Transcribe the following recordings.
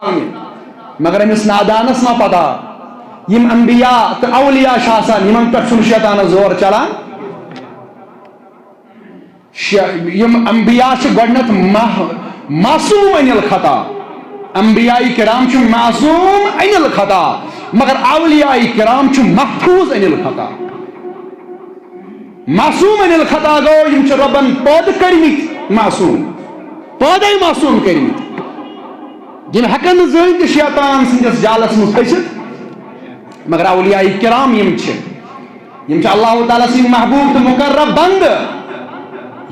مگر امس نادانس ما پتہ یم انبیاء تو اولیاء شاسان یمن پہ شیطان زور چلان یم انبیاء گۄڈنیتھ معصوم عن الخطا انبیاء کرام معصوم عن الخطا مگر اولیاء کرام محفوظ عن الخطا معصوم عن الخطا گو یم ربن پود کرمت معصوم پودے معصوم کرمت یم ہکن زین شیطان سندس جالس مز پھست مگر اولیاء کرام یم اللہ تعالیٰ سن محبوب تو مقرب بند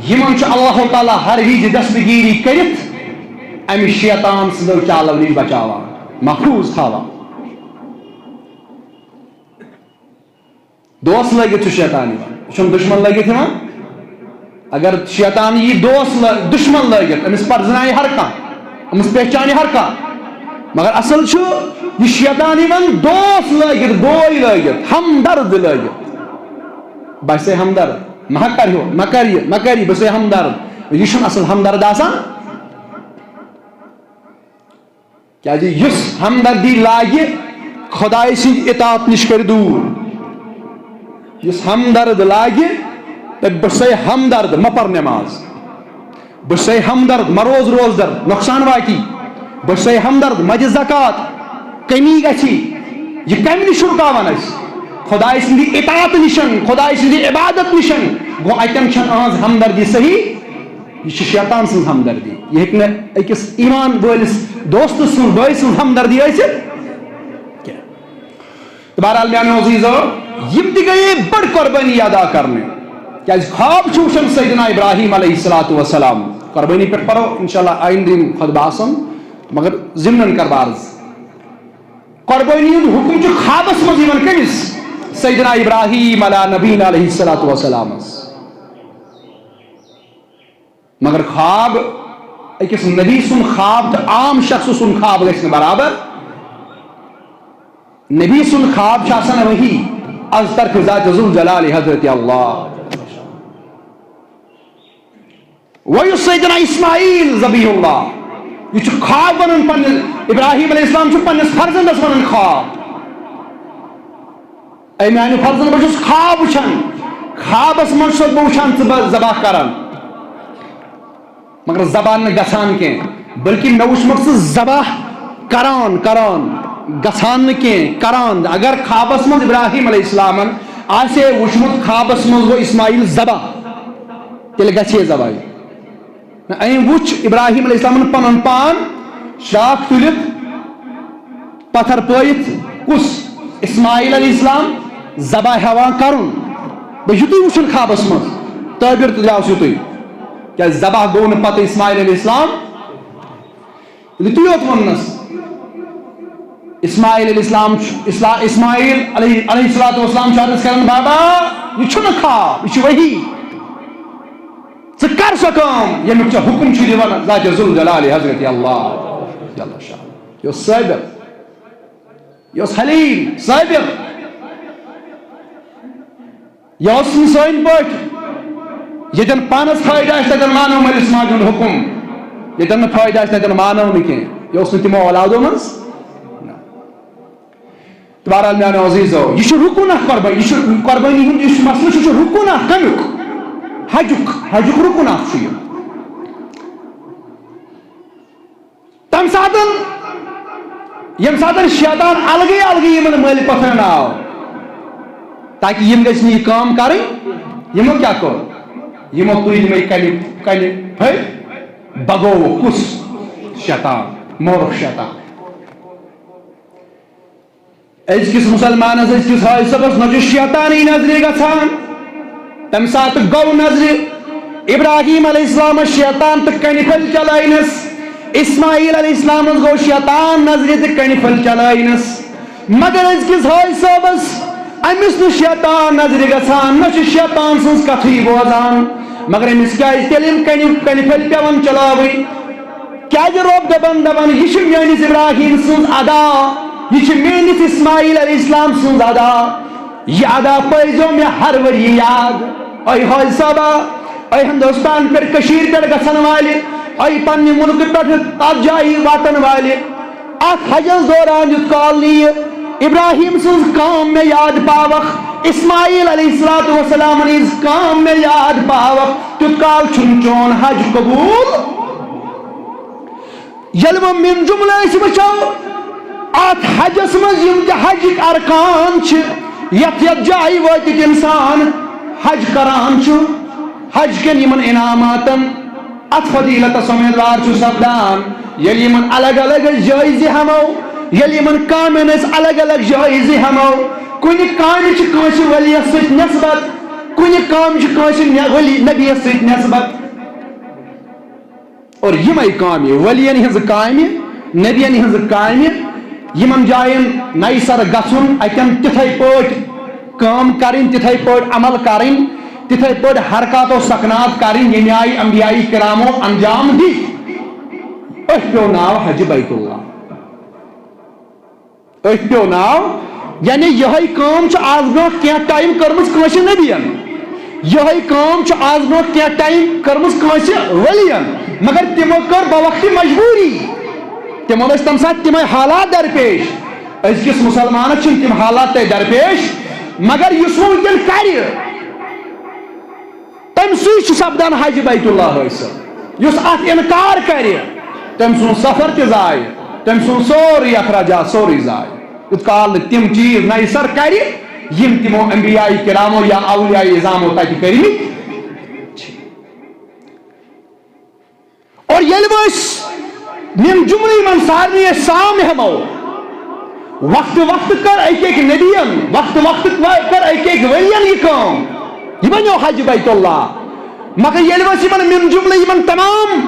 یمن اللہ تعالیٰ ہر وز دستگیری کرت ام شیطان سندو چالو نش بچاوان محفوظ تھاوان دوست لگت شیطان یہ دشمن لگت اگر شیطان یہ دوست دشمن لگت امس پرزنائے ہر کھانا امس پہچانے ہر کھانا مگر اصل یہ شیطان دوست لگت بوئی لگت ہمدرد لگت بسے ہمدرد مکری بسے ہمدرد یہ اصل ہمدرد آسان کیا جی یس ہمدردی لاگہ خدای سن اطاعت نش کر دور یس ہمدرد لاگہ تو بسے ہمدرد مپر نماز بسے ہمدرد مروز روز در نقصان واتی بسے ہمدرد مجھ زکات کمی گچھی یہ کم نش رکاوان خدای سندی اطاعت نشن خدای سندی عبادت نشن گو اتن چھن اہز ہمدردی صحیح یہ شیطان سن ہمدردی یہ ہیکہ اکس ایمان وٲلس دوست سن بٲے سن ہمدردی ٲسِتھ بہرحال میانیو عزیزو یم تہ گٔیے بڑ قربانی ادا کرنے کیاز خواب چھُ وٕچھان سیدنا ابراہیم علیہ الصلوۃ والسلام قربانی پہ پرو انشاءاللہ آئندہ خطبہ آسن مگر ضمن کر عرض قربانی ہند حکم چھُ خوابس منٛز یِوان کٔمِس سیدنا ابراہیم علیہ نبینا علیہ الصلوۃ والسلام مگر خواب اکس نبی سن خواب تو عام شخص سن خواب گھن برابر نبی سن خواب وہی از طرف ذات ذوالجلال حضرت اللہ ویس سیدنا اسماعیل ذبیح اللہ یہ خواب ونان پن ابراہیم علیہ السلام پنس فرزندس ونان خواب اے میانہ فرزند بہت خواب وچھان خوابس من بہ وچھان ذبح کران مگر زبان نہ گژھان کی بلکہ مے وچھمک سہ ذبح کران گژھان نہ کی کران اگر خوابس من ابراہیم علیہ السلام آسے وچھمت خوابس من گو اسماعیل ذبح تیل گژھے ذبح ام وچھ ابراہیم علیہ السلام پنن پان شاخ تلت پتھر پٲیِتھ کس اسماعیل علیہ السلام ذبح ہیوان کرن بہ یُتُے وچھن خوابس من تعبیر تہ درٛاوس یُتُے کیا ذبح گو نہ پتہ اسماعیل علیہ السلام یُتُے یوت وننس اسماعیل علیہ السلام اسماعیل علیہ الصلوۃ والسلام عرض کران بابا یہ چھُنہ خواب یہ چھُ وحی ژٕ کر سۄ کٲم ییٚمیُک ژےٚ حکم چھُ دِوان ذات ذوالجلال حضرت اللہ جل شانہ یہ اوس صابر یہ اوس حلیم صابر یہ اوس نہٕ سٲنۍ پٲٹھۍ یتن پانس فائدہ تتن مانو ملس ماجہ ہند حکم یتن فائدہ تتن مانو نہ کی یہ اس تمو اولادو مز بہرحال میانو عزیزو یہ رکن اخ قربانی یہ قربانی ہند اس مسئلہ یہ رکن اخ کمیک حجک رکن اخ تم ساتن یم ساتن شیطان الگے یمن مل پتھرن آو تاکہ یم گژھِ نہٕ یہ کٲم کرٕنۍ یمو کیا کور یمو تُج مے کنہِ ہے بگو کس شیطان مورخ شیطان ازکس مسلمانس ازکس حاج صبس نہ شیطانی نظرِ گژھان تمہِ ساتہٕ گوٚو نظرِ ابراہیم علیہ السلام شیطان تہٕ کنہِ پھٔلۍ چلٲینس اسماعیل علیہ السلام گوٚو شیطان نظرِ تہٕ کنہِ پھٔلۍ چلٲینس مگر ازکس حاج صبس امس نہ شیطان نظرِ گژھان نہ شیطان سٕنٛز کتھٕے بوزان مگر امس کیازِ تیٚلہِ کنہِ پھٔلۍ پیوان چلاوٕنۍ کیازِ رۄب دپان یہ چھِ میٲنِس ابراہیم سٕنٛز ادا یہ چھِ میٲنِس اسماعیل علیہ السلام سٕنٛز ادا یہ ادا پٲیزیو مےٚ ہر ؤری یاد اے حاج صٲبا اے ہندوستان پٮ۪ٹھ کٔشیٖرِ پٮ۪ٹھ گژھن والہِ اے پننہِ مُلکہٕ پٮ۪ٹھ تتھ جایہِ واتن والہِ ات حجس دوران یت کال نیہ ابراہیم سن کام میں یاد پاوک اسماعیل علیہ السلام نیز کام میں یاد پاوک تیت کال چھن چون حج قبول یل وہ من جملہ اس وچھو ات حجس مز یم تہ حجک ارکان چھ یت یت جائے واتک انسان حج کران چھ حج کن یمن انعاماتن ات فضیلت سمیدوار چھ سپدان یل یمن الگ الگ جائزہ ہمو یل یمن کامن اس الگ الگ جائزہ ہمو کن کام چھ کانس ولیس سۭتۍ نسبت کن کام چھ کانس ولی نبیس سۭتۍ نسبت اور یمے کامہ ولین ہنز کامہ نبین ہنز کامہ یمن جائن نئی سر گژھن اتن تتھے پٲٹھۍ کام کرن تتھے پٲٹھۍ عمل کرن تتھے پٲٹھۍ حرکات و سکنات کرن یمہ آئی انبیاء کرامو انجام دی اتھ پیو ناو حج بیت اللہ اتھ پیو ناو یعنی یہ کام چھ آز برونٛٹھ کینٛہہ ٹائم کٔرمٕژ کٲنٛسہِ نبین یہ کام چھ آز برونٛٹھ کینٛہہ ٹائم کٔرمٕژ کٲنٛسہِ ولین مگر تمو کر بوقت مجبوری تمو ٲسۍ تمہِ ساتہٕ تمے حالات درپیش أزکِس مسلمانس چھنہٕ تم حالات تہِ درپیش مگر یُس وۄنۍ وٕنکٮ۪ن کرِ تمہِ سۭتۍ چھُ سپدان حج بیت اللہ حٲصِل یُس اتھ انکار کرِ تٔمۍ سُنٛد سفر تہِ ضایہِ تٔمۍ سُنٛد سورُے اخراجات سورُے ضایہِ یوت کال نہٕ تِم چیٖز نَیہِ سر کرِ یم تمو انبیاء کرامو یا اولیاء اعظامو تتہِ کٔرمٕتۍ اور ییٚلہِ وۄنۍ أسۍ یِم جملہٕ یمن سارنٕے أسۍ سامنے ہمو وقت وقت کر اکہِ اکہِ نبین وقت وقت کر اکہِ اکہِ ولین یہ کام یہ بنیو حج بیت اللہ مگر ییٚلہِ وۄنۍ یمن من جملہٕ یمن تمام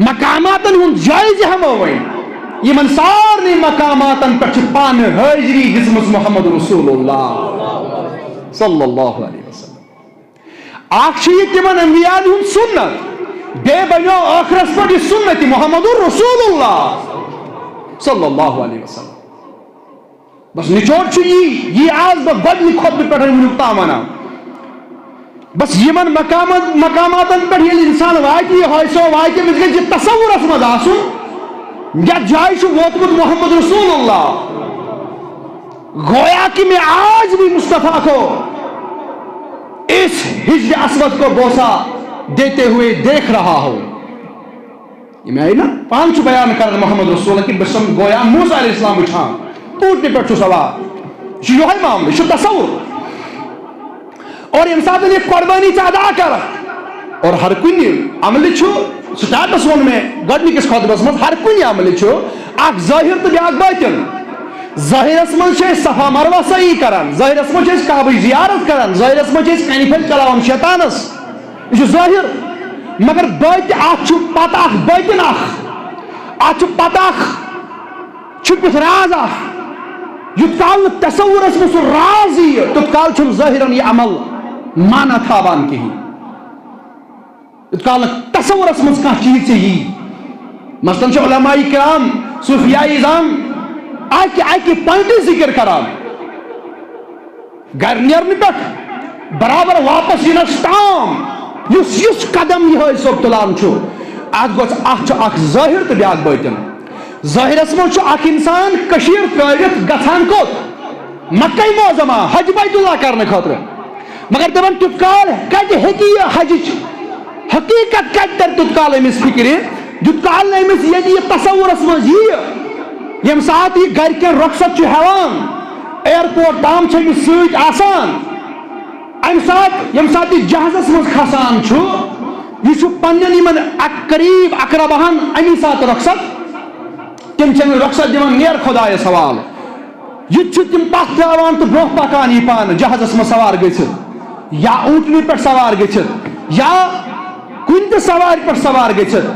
مقاماتن ہُنٛد جٲیزٕ ہمو وۄنۍ یمن سارنٕے مقاماتن پٮ۪ٹھ چھِ پانہٕ حٲضری دِژمٕژ محمد رسول اللہ صلی اللہ علیہ وسلم اکھ چھِ یہِ تِمن انبیاءن ہُنٛد سنت بے بنو آخرس پر یہ سنت محمد رسول اللہ صلی اللہ علیہ وسلم بس نچوڑ چھو یہ آز با گۄڈنی خطبہ پہ ونیُک تام ونان بس یمن مقاماتن پہ ییٚلہِ انسان واتہِ حٲصِل واتہِ أمِس گژھِ یہِ تصورس منٛز آسُن یتھ جایہِ چھُ ووتمُت محمد رسول اللہ گویا کہ میں آج بھی مصطفیٰ کو اس ہجر اسود کو بوسہ دیتے ہوئے دیکھ رہا ہوں یہ میں نا پانچ بیان کر محمد رسول کہ بسم گویا موسیٰ علیہ السلام اٹھان اونٹنی پہ چھو سوار یہ ہے معاملہ یہ تصور اور انسان نے قربانی ادا کر اور ہر کوئی عمل چھو سٹارٹس ون میں گۄڈنی کس خطبس مز ہر کوئی عمل چھو اک ظاہر تو بیاکھ باطن ظاہرس مز چھِ صفا مروہ صحیح کران ظاہرس مز چھِ کعبہ زیارت کران ظاہرس مز چھِ کنہِ پھلۍ چلاوان شیطانس یہ ظاہر مگر پتہ باطن پتہ چھپت راز یوت کال تصورس میں سہ راز یہ توت کال چھُنہٕ ظاہرن یہ عمل مانا تھاوان کہین یوت کال تصورس مز کانٛہہ چیز یی مثلاً چھِ علماء کرام صوفیاء اعظام اکہِ پوینٹٕچ ذکر کران گھر نیرنہٕ پٮ۪ٹھ برابر واپس یِنس تام یُس قدم یہ صوب تلان ات گوٚژھ اکھ ظاہر تو بیاکھ باطن ظاہرس مز اکھ انسان کشیر ترٲوِتھ گژھان کوٚت مکہ معظمہ حج بیت اللہ کرنے خاطر مگر دپان تیُت کال کتہِ ہیٚکہِ یہِ حجٕچ حقیقت کتہِ تر تیُت کال أمِس فکرِ یُت کال نہٕ أمِس ییٚتہِ یہِ تصورس منٛز ییہِ ییٚمہِ ساتہٕ یہِ گرِکٮ۪ن رۄخصت چھُ ہٮ۪وان ایرپورٹ تام چھِ أمِس سۭتۍ آسان امہِ ساتہٕ یہِ جہازس منٛز کھسان چھُ یہ پنن یمن قریب اقرباہن امی سات رخصت تم چھن رخصت دِوان نیر خدایس حوالہ یہ تم پتھ تراوان تو برونٛہہ پکان یہ پان جہازس منٛز سوار گژھِتھ یا اونٹنی پٮ۪ٹھ سوار گژھِتھ یا کُنہِ تہِ سوارِ پٮ۪ٹھ سوار گژھِتھ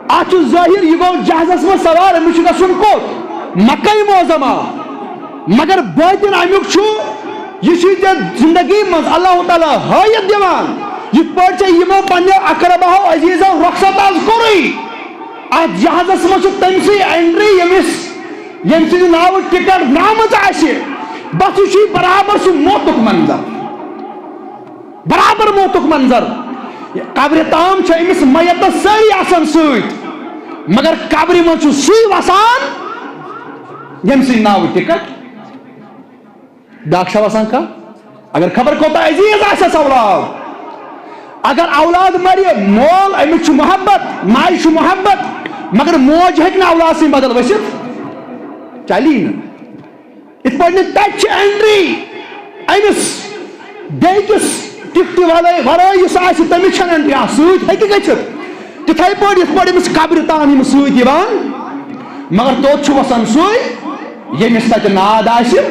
اتھ چھُ ظٲہر یہ گوٚو جہازس منٛز سوار أمِس چھُ گژھُن کوٚت مکہ معظمہ مگر باطن امیُک چھُ یہ زندگی منٛز اللہ تعالیٰ ہٲیِتھ دِوان یِتھ پٲٹھۍ ژےٚ یِمو پننیو اقرباہو عزیزو رخصت آز کوٚرُے اتھ جہازس منٛز چھُ تٔمسٕے اینٹری ییٚمہِ سٕنٛدِ ناوٕ ٹکٹ درٛامٕژ آسہِ بس یہِ چھُے برابر سُہ موتُک منظر برابر موتُک منظر قبرِ تام چھِ أمِس میتس سٲری آسان سۭتۍ مگر قبر من سی وسان یم سی ناو ٹکٹ بیاکھ وسان کا اگر خبر کوتا عزیز آسس اولاد اگر اولاد مری مول امک محبت ماج محبت مگر موج ہیکہ اولاد سن بدل ورست چلی ات پہ تک اینٹری امس بیکس ٹکٹ ورائے اس تمس اینٹری ست ہیکہ گھت تتھے پہ یت پہ امس قبر تان ست مگر توت وسان سوی یمس تتہ ناد آسہ